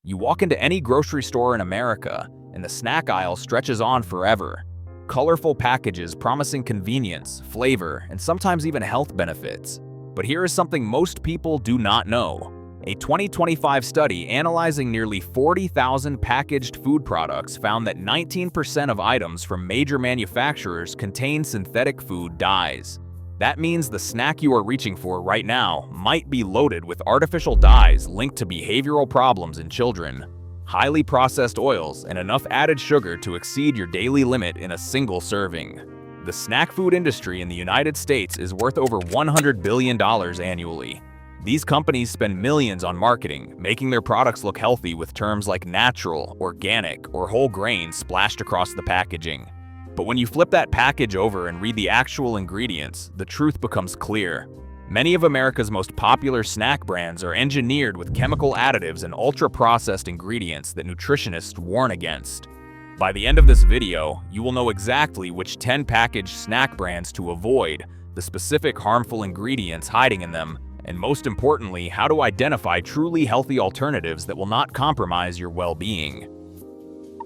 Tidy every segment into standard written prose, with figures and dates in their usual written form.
You walk into any grocery store in America, and the snack aisle stretches on forever. Colorful packages promising convenience, flavor, and sometimes even health benefits. But here is something most people do not know. A 2025 study analyzing nearly 40,000 packaged food products found that 19% of items from major manufacturers contain synthetic food dyes. That means the snack you are reaching for right now might be loaded with artificial dyes linked to behavioral problems in children, highly processed oils, and enough added sugar to exceed your daily limit in a single serving. The snack food industry in the United States is worth over $100 billion annually. These companies spend millions on marketing, making their products look healthy with terms like natural, organic, or whole grain splashed across the packaging. But when you flip that package over and read the actual ingredients, the truth becomes clear. Many of America's most popular snack brands are engineered with chemical additives and ultra-processed ingredients that nutritionists warn against. By the end of this video, you will know exactly which 10 packaged snack brands to avoid, the specific harmful ingredients hiding in them, and most importantly, how to identify truly healthy alternatives that will not compromise your well-being.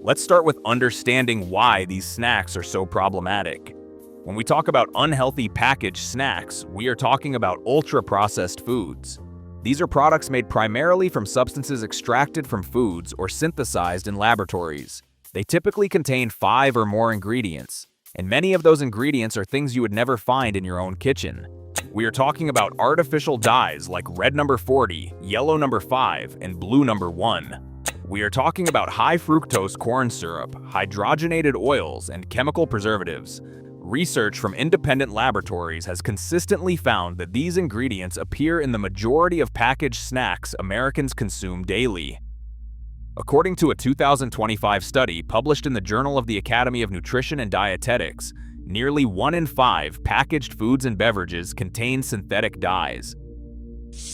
Let's start with understanding why these snacks are so problematic. When we talk about unhealthy packaged snacks, we are talking about ultra-processed foods. These are products made primarily from substances extracted from foods or synthesized in laboratories. They typically contain 5 or more ingredients, and many of those ingredients are things you would never find in your own kitchen. We are talking about artificial dyes like red number 40, yellow number 5, and blue number 1. We are talking about high fructose corn syrup, hydrogenated oils, and chemical preservatives. Research from independent laboratories has consistently found that these ingredients appear in the majority of packaged snacks Americans consume daily. According to a 2025 study published in the Journal of the Academy of Nutrition and Dietetics, nearly 1 in 5 packaged foods and beverages contain synthetic dyes.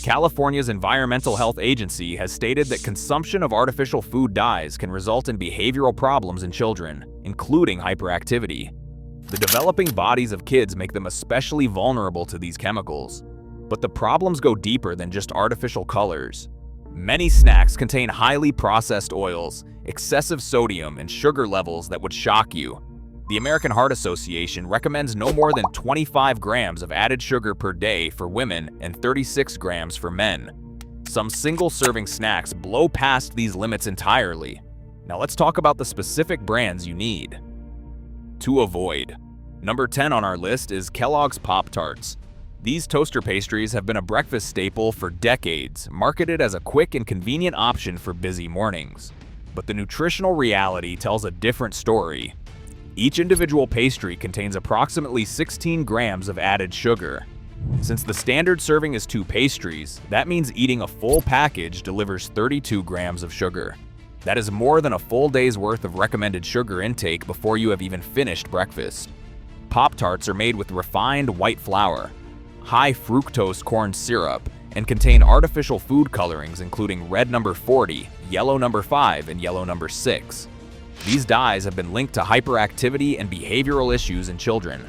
California's Environmental Health Agency has stated that consumption of artificial food dyes can result in behavioral problems in children, including hyperactivity. The developing bodies of kids make them especially vulnerable to these chemicals. But the problems go deeper than just artificial colors. Many snacks contain highly processed oils, excessive sodium, and sugar levels that would shock you. The American Heart Association recommends no more than 25 grams of added sugar per day for women and 36 grams for men. Some single-serving snacks blow past these limits entirely. Now let's talk about the specific brands you need to avoid. Number 10 on our list is Kellogg's Pop Tarts. These toaster pastries have been a breakfast staple for decades, marketed as a quick and convenient option for busy mornings. But the nutritional reality tells a different story. Each individual pastry contains approximately 16 grams of added sugar. Since the standard serving is 2 pastries, that means eating a full package delivers 32 grams of sugar. That is more than a full day's worth of recommended sugar intake before you have even finished breakfast. Pop Tarts are made with refined white flour, high fructose corn syrup, and contain artificial food colorings including red number 40, yellow number 5, and yellow number 6. These dyes have been linked to hyperactivity and behavioral issues in children.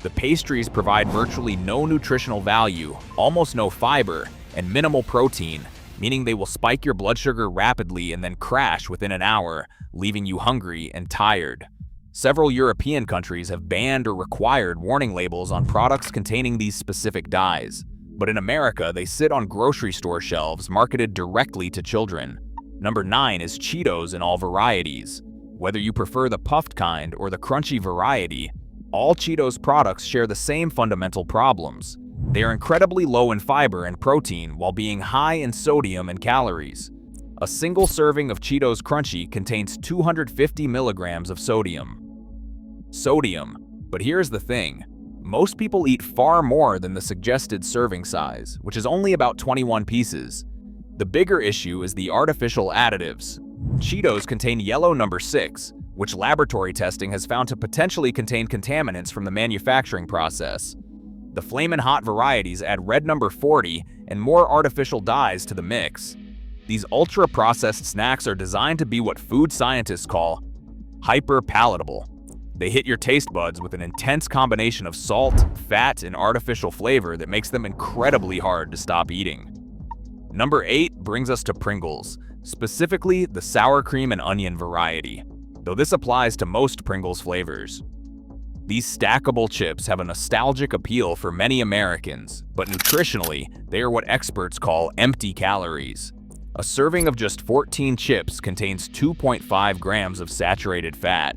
The pastries provide virtually no nutritional value, almost no fiber, and minimal protein, meaning they will spike your blood sugar rapidly and then crash within an hour, leaving you hungry and tired. Several European countries have banned or required warning labels on products containing these specific dyes. But in America, they sit on grocery store shelves marketed directly to children. Number 9 is Cheetos in all varieties. Whether you prefer the puffed kind or the crunchy variety, all Cheetos products share the same fundamental problems. They are incredibly low in fiber and protein while being high in sodium and calories. A single serving of Cheetos Crunchy contains 250 milligrams of sodium. But here's the thing. Most people eat far more than the suggested serving size, which is only about 21 pieces. The bigger issue is the artificial additives. Cheetos contain yellow number 6, which laboratory testing has found to potentially contain contaminants from the manufacturing process. The Flamin' Hot varieties add red number 40 and more artificial dyes to the mix. These ultra-processed snacks are designed to be what food scientists call hyper-palatable. They hit your taste buds with an intense combination of salt, fat, and artificial flavor that makes them incredibly hard to stop eating. Number 8, brings us to Pringles, specifically the sour cream and onion variety, though this applies to most Pringles flavors. These stackable chips have a nostalgic appeal for many Americans, but nutritionally, they are what experts call empty calories. A serving of just 14 chips contains 2.5 grams of saturated fat.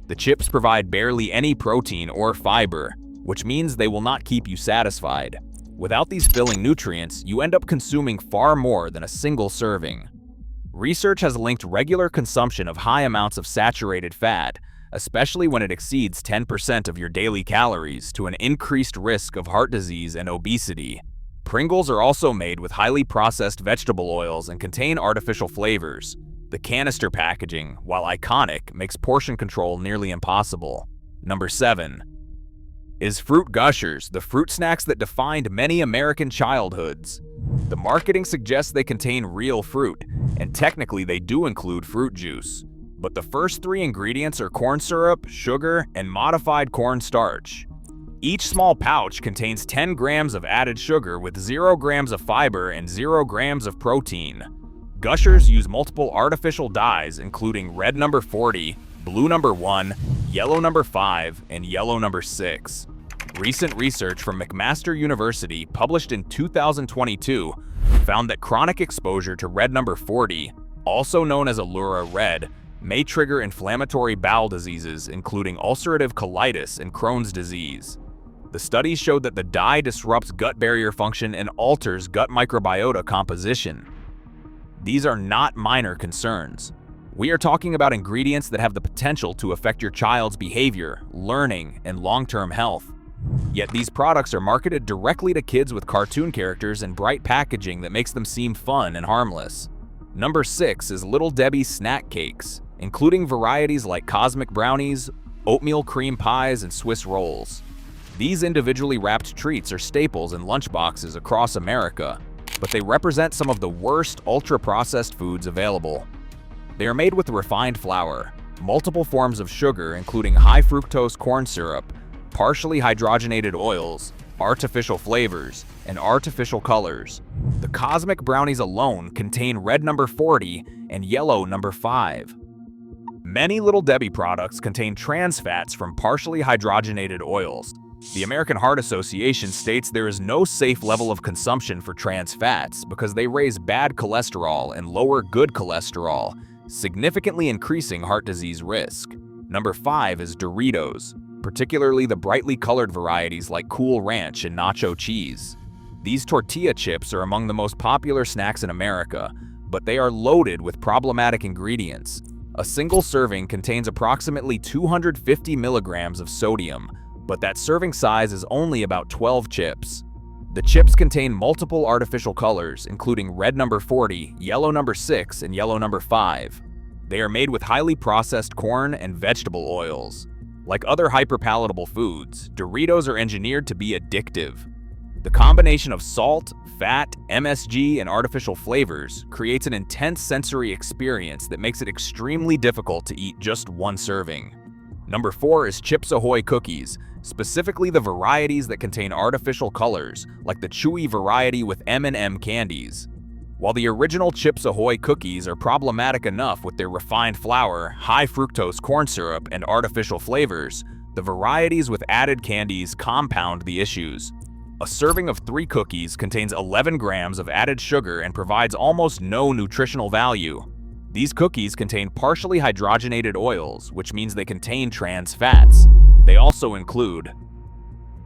The chips provide barely any protein or fiber, which means they will not keep you satisfied. Without these filling nutrients, you end up consuming far more than a single serving. Research has linked regular consumption of high amounts of saturated fat, especially when it exceeds 10% of your daily calories, to an increased risk of heart disease and obesity. Pringles are also made with highly processed vegetable oils and contain artificial flavors. The canister packaging, while iconic, makes portion control nearly impossible. Number 7 is Fruit Gushers, the fruit snacks that defined many American childhoods. The marketing suggests they contain real fruit, and technically they do include fruit juice. But the first 3 ingredients are corn syrup, sugar, and modified corn starch. Each small pouch contains 10 grams of added sugar with 0 grams of fiber and 0 grams of protein. Gushers use multiple artificial dyes, including red number 40, blue number 1, yellow number 5, and yellow number 6. Recent research from McMaster University, published in 2022, found that chronic exposure to red number 40, also known as Allura red, may trigger inflammatory bowel diseases, including ulcerative colitis and Crohn's disease. The studies showed that the dye disrupts gut barrier function and alters gut microbiota composition. These are not minor concerns. We are talking about ingredients that have the potential to affect your child's behavior, learning, and long-term health. Yet these products are marketed directly to kids with cartoon characters and bright packaging that makes them seem fun and harmless. Number 6 is Little Debbie's snack cakes, including varieties like cosmic brownies, oatmeal cream pies, and Swiss rolls. These individually wrapped treats are staples in lunchboxes across America, but they represent some of the worst ultra-processed foods available. They are made with refined flour, multiple forms of sugar including high fructose corn syrup, partially hydrogenated oils, artificial flavors, and artificial colors. The cosmic brownies alone contain red number 40 and yellow number 5. Many Little Debbie products contain trans fats from partially hydrogenated oils. The American Heart Association states there is no safe level of consumption for trans fats because they raise bad cholesterol and lower good cholesterol, significantly increasing heart disease risk. Number 5 is Doritos, particularly the brightly colored varieties like Cool Ranch and Nacho Cheese. These tortilla chips are among the most popular snacks in America, but they are loaded with problematic ingredients. A single serving contains approximately 250 milligrams of sodium, but that serving size is only about 12 chips. The chips contain multiple artificial colors, including red number 40, yellow number 6, and yellow number 5. They are made with highly processed corn and vegetable oils. Like other hyperpalatable foods, Doritos are engineered to be addictive. The combination of salt, fat, MSG, and artificial flavors creates an intense sensory experience that makes it extremely difficult to eat just one serving. Number 4 is Chips Ahoy cookies, specifically the varieties that contain artificial colors, like the chewy variety with M&M candies. While the original Chips Ahoy cookies are problematic enough with their refined flour, high fructose corn syrup, and artificial flavors, the varieties with added candies compound the issues. A serving of 3 cookies contains 11 grams of added sugar and provides almost no nutritional value. These cookies contain partially hydrogenated oils, which means they contain trans fats. They also include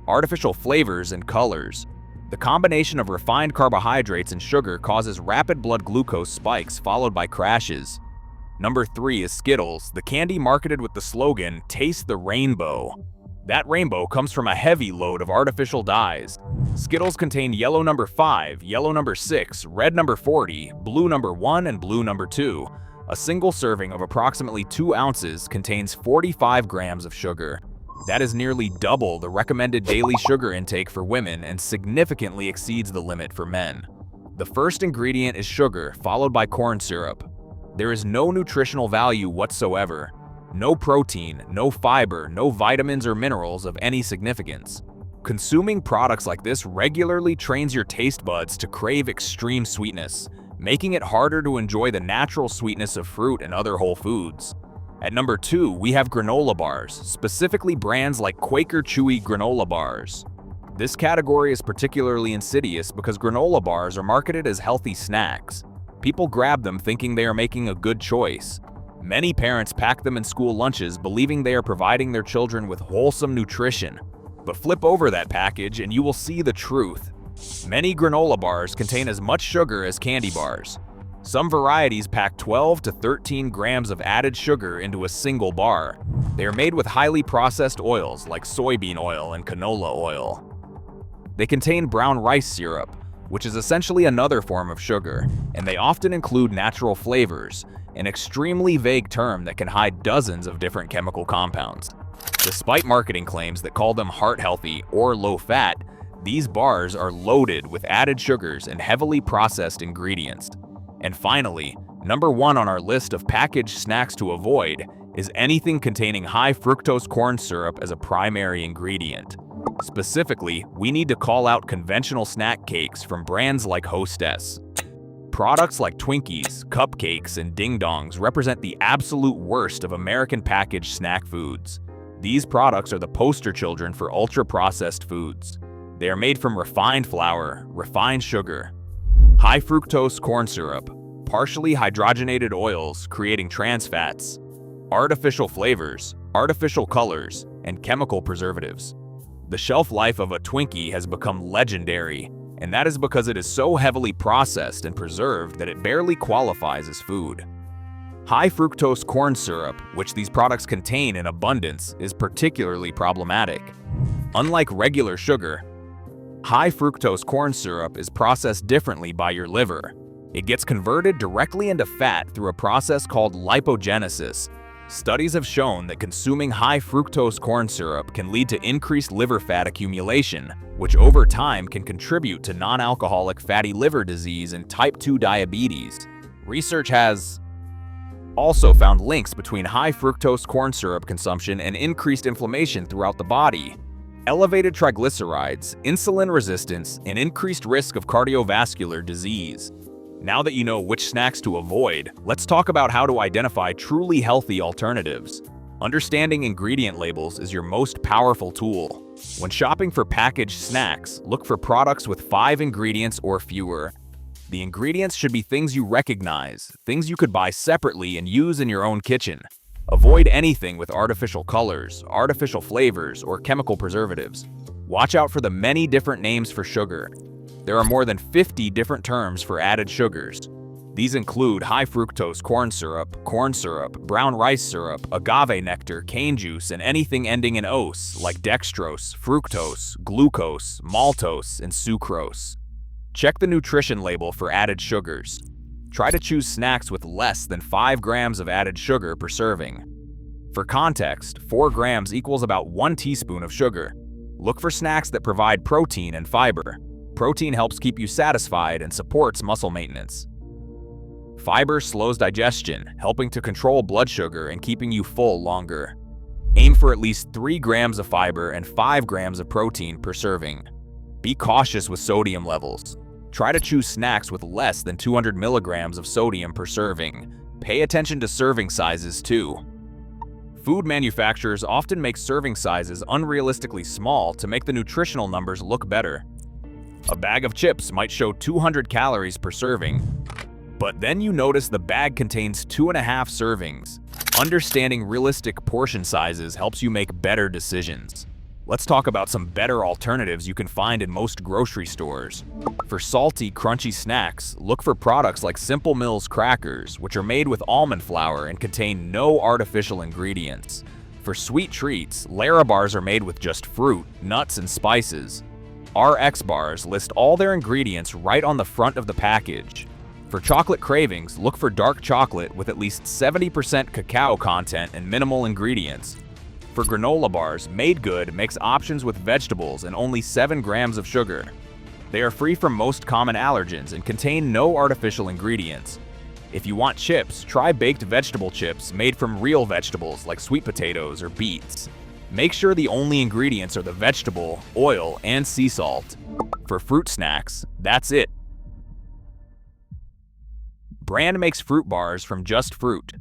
artificial flavors and colors. The combination of refined carbohydrates and sugar causes rapid blood glucose spikes followed by crashes. Number 3 is Skittles, the candy marketed with the slogan, "Taste the rainbow." That rainbow comes from a heavy load of artificial dyes. Skittles contain yellow number 5, yellow number 6, red number 40, blue number 1, and blue number 2. A single serving of approximately 2 ounces contains 45 grams of sugar. That is nearly double the recommended daily sugar intake for women and significantly exceeds the limit for men. The first ingredient is sugar, followed by corn syrup. There is no nutritional value whatsoever. No protein, no fiber, no vitamins or minerals of any significance. Consuming products like this regularly trains your taste buds to crave extreme sweetness, making it harder to enjoy the natural sweetness of fruit and other whole foods. At number 2, we have granola bars, specifically brands like Quaker Chewy granola bars. This category is particularly insidious because granola bars are marketed as healthy snacks. People grab them thinking they are making a good choice. Many parents pack them in school lunches believing they are providing their children with wholesome nutrition. But flip over that package and you will see the truth. Many granola bars contain as much sugar as candy bars. Some varieties pack 12 to 13 grams of added sugar into a single bar. They are made with highly processed oils like soybean oil and canola oil. They contain brown rice syrup, which is essentially another form of sugar, and they often include natural flavors, an extremely vague term that can hide dozens of different chemical compounds. Despite marketing claims that call them heart-healthy or low-fat, these bars are loaded with added sugars and heavily processed ingredients. And finally, number 1 on our list of packaged snacks to avoid is anything containing high fructose corn syrup as a primary ingredient. Specifically, we need to call out conventional snack cakes from brands like Hostess. Products like Twinkies, cupcakes, and ding-dongs represent the absolute worst of American packaged snack foods. These products are the poster children for ultra-processed foods. They are made from refined flour, refined sugar, high fructose corn syrup, partially hydrogenated oils creating trans fats, artificial flavors, artificial colors, and chemical preservatives. The shelf life of a Twinkie has become legendary, and that is because it is so heavily processed and preserved that it barely qualifies as food. High fructose corn syrup, which these products contain in abundance, is particularly problematic. Unlike regular sugar, high fructose corn syrup is processed differently by your liver. It gets converted directly into fat through a process called lipogenesis. Studies have shown that consuming high fructose corn syrup can lead to increased liver fat accumulation, which over time can contribute to non-alcoholic fatty liver disease and type 2 diabetes. Research has also found links between high fructose corn syrup consumption and increased inflammation throughout the body, elevated triglycerides, insulin resistance, and increased risk of cardiovascular disease. Now that you know which snacks to avoid, let's talk about how to identify truly healthy alternatives. Understanding ingredient labels is your most powerful tool. When shopping for packaged snacks, look for products with 5 ingredients or fewer. The ingredients should be things you recognize, things you could buy separately and use in your own kitchen. Avoid anything with artificial colors, artificial flavors, or chemical preservatives. Watch out for the many different names for sugar. There are more than 50 different terms for added sugars. These include high fructose corn syrup, brown rice syrup, agave nectar, cane juice, and anything ending in ose like dextrose, fructose, glucose, maltose, and sucrose. Check the nutrition label for added sugars. Try to choose snacks with less than 5 grams of added sugar per serving. For context, 4 grams equals about 1 teaspoon of sugar. Look for snacks that provide protein and fiber. Protein helps keep you satisfied and supports muscle maintenance. Fiber slows digestion, helping to control blood sugar and keeping you full longer. Aim for at least 3 grams of fiber and 5 grams of protein per serving. Be cautious with sodium levels. Try to choose snacks with less than 200 milligrams of sodium per serving. Pay attention to serving sizes too. Food manufacturers often make serving sizes unrealistically small to make the nutritional numbers look better. A bag of chips might show 200 calories per serving, but then you notice the bag contains 2.5 servings. Understanding realistic portion sizes helps you make better decisions. Let's talk about some better alternatives you can find in most grocery stores. For salty, crunchy snacks, look for products like Simple Mills crackers, which are made with almond flour and contain no artificial ingredients. For sweet treats, Larabars are made with just fruit, nuts, and spices. RX bars list all their ingredients right on the front of the package. For chocolate cravings, look for dark chocolate with at least 70% cacao content and minimal ingredients. For granola bars, Made Good makes options with vegetables and only 7 grams of sugar. They are free from most common allergens and contain no artificial ingredients. If you want chips, try baked vegetable chips made from real vegetables like sweet potatoes or beets. Make sure the only ingredients are the vegetable, oil, and sea salt. For fruit snacks, that's it. brand makes fruit bars from just fruit.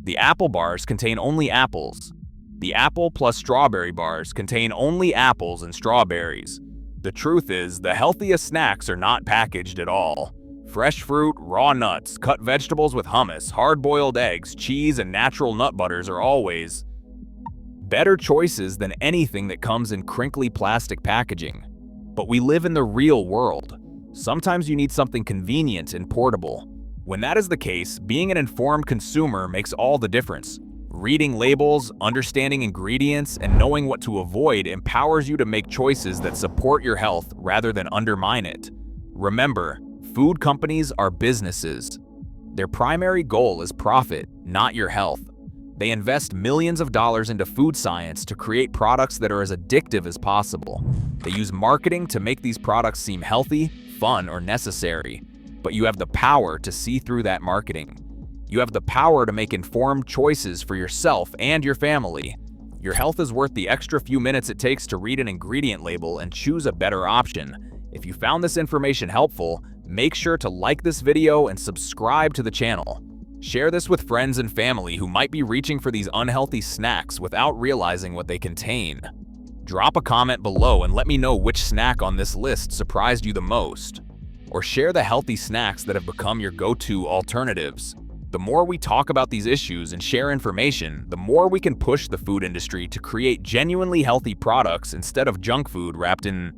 The apple bars contain only apples. The apple plus strawberry bars contain only apples and strawberries. The truth is, the healthiest snacks are not packaged at all. Fresh fruit, raw nuts, cut vegetables with hummus, hard-boiled eggs, cheese, and natural nut butters are always better choices than anything that comes in crinkly plastic packaging. But we live in the real world. Sometimes you need something convenient and portable. When that is the case, being an informed consumer makes all the difference. Reading labels, understanding ingredients, and knowing what to avoid empowers you to make choices that support your health rather than undermine it. Remember, food companies are businesses. Their primary goal is profit, not your health. They invest millions of dollars into food science to create products that are as addictive as possible. They use marketing to make these products seem healthy, fun, or necessary. But you have the power to see through that marketing. You have the power to make informed choices for yourself and your family. Your health is worth the extra few minutes it takes to read an ingredient label and choose a better option. If you found this information helpful, make sure to like this video and subscribe to the channel. Share this with friends and family who might be reaching for these unhealthy snacks without realizing what they contain. Drop a comment below and let me know which snack on this list surprised you the most. Or share the healthy snacks that have become your go-to alternatives. The more we talk about these issues and share information, the more we can push the food industry to create genuinely healthy products instead of junk food wrapped in